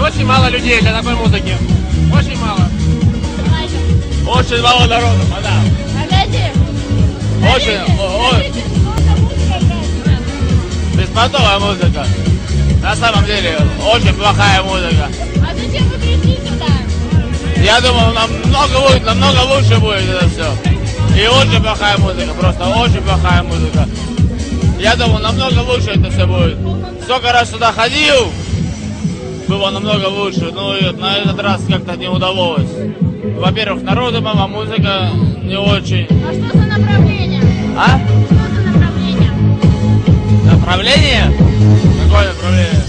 очень мало людей для такой музыки. Очень мало. Очень мало народу, да. Очень. Беспонтовая музыка. На самом деле, очень плохая музыка. А зачем вы пришли сюда? Я думал, намного лучше будет это все. И очень плохая музыка, просто очень плохая музыка. Я думал, намного лучше это все будет. Сколько раз сюда ходил, было намного лучше, но на этот раз как-то не удалось. Во-первых, народу мало, музыка не очень. А что за направление? А? Что за направление? Направление? Какое направление?